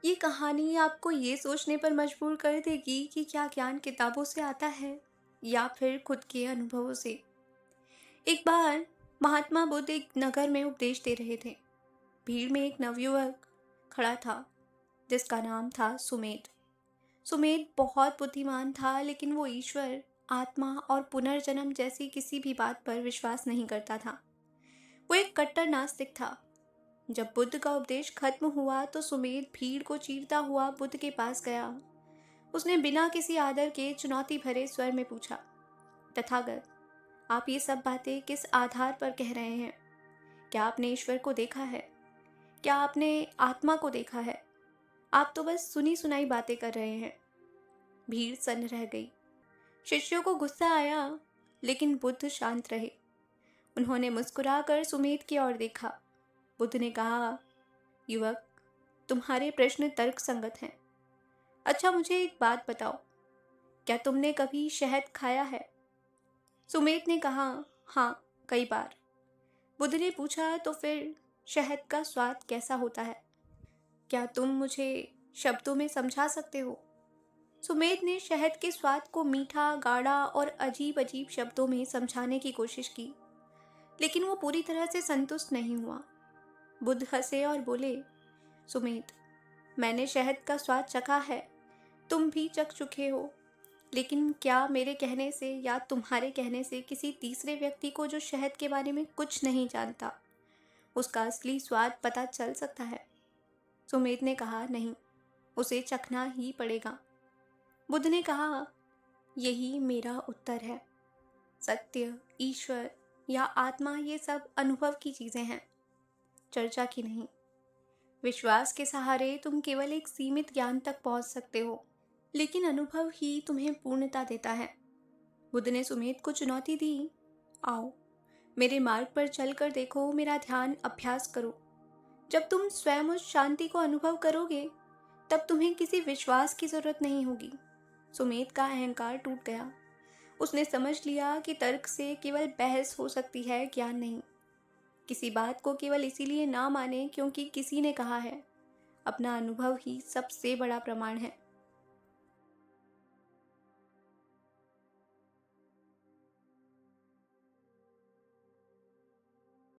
ये कहानी आपको ये सोचने पर मजबूर कर देगी कि क्या ज्ञान किताबों से आता है या फिर खुद के अनुभवों से। एक बार महात्मा बुद्ध एक नगर में उपदेश दे रहे थे। भीड़ में एक नवयुवक खड़ा था जिसका नाम था सुमेध। सुमेध बहुत बुद्धिमान था, लेकिन वो ईश्वर, आत्मा और पुनर्जन्म जैसी किसी भी बात पर विश्वास नहीं करता था। वो एक कट्टर नास्तिक था। जब बुद्ध का उपदेश खत्म हुआ तो सुमेध भीड़ को चीरता हुआ बुद्ध के पास गया। उसने बिना किसी आदर के चुनौती भरे स्वर में पूछा, तथागत, आप ये सब बातें किस आधार पर कह रहे हैं? क्या आपने ईश्वर को देखा है? क्या आपने आत्मा को देखा है? आप तो बस सुनी सुनाई बातें कर रहे हैं। भीड़ सन्न रह गई। शिष्यों को गुस्सा आया, लेकिन बुद्ध शांत रहे। उन्होंने मुस्कुराकर सुमेध की ओर देखा। बुद्ध ने कहा, युवक, तुम्हारे प्रश्न तर्क संगत हैं। अच्छा, मुझे एक बात बताओ, क्या तुमने कभी शहद खाया है? सुमेध ने कहा, हाँ, कई बार। बुद्ध ने पूछा, तो फिर शहद का स्वाद कैसा होता है? क्या तुम मुझे शब्दों में समझा सकते हो? सुमेध ने शहद के स्वाद को मीठा, गाढ़ा और अजीब अजीब शब्दों में समझाने की कोशिश की, लेकिन वो पूरी तरह से संतुष्ट नहीं हुआ। बुद्ध हंसे और बोले, सुमेध, मैंने शहद का स्वाद चखा है, तुम भी चख चुके हो, लेकिन क्या मेरे कहने से या तुम्हारे कहने से किसी तीसरे व्यक्ति को जो शहद के बारे में कुछ नहीं जानता, उसका असली स्वाद पता चल सकता है? सुमेध ने कहा, नहीं, उसे चखना ही पड़ेगा। बुद्ध ने कहा, यही मेरा उत्तर है। सत्य, ईश्वर या आत्मा, ये सब अनुभव की चीजें हैं, चर्चा की नहीं। विश्वास के सहारे तुम केवल एक सीमित ज्ञान तक पहुंच सकते हो, लेकिन अनुभव ही तुम्हें पूर्णता देता है। बुद्ध ने सुमेध को चुनौती दी, आओ, मेरे मार्ग पर चलकर देखो, मेरा ध्यान अभ्यास करो। जब तुम स्वयं उस शांति को अनुभव करोगे, तब तुम्हें किसी विश्वास की जरूरत नहीं होगी। सुमेध का अहंकार टूट गया। उसने समझ लिया कि तर्क से केवल बहस हो सकती है, ज्ञान नहीं। किसी बात को केवल इसीलिए ना माने क्योंकि किसी ने कहा है। अपना अनुभव ही सबसे बड़ा प्रमाण है।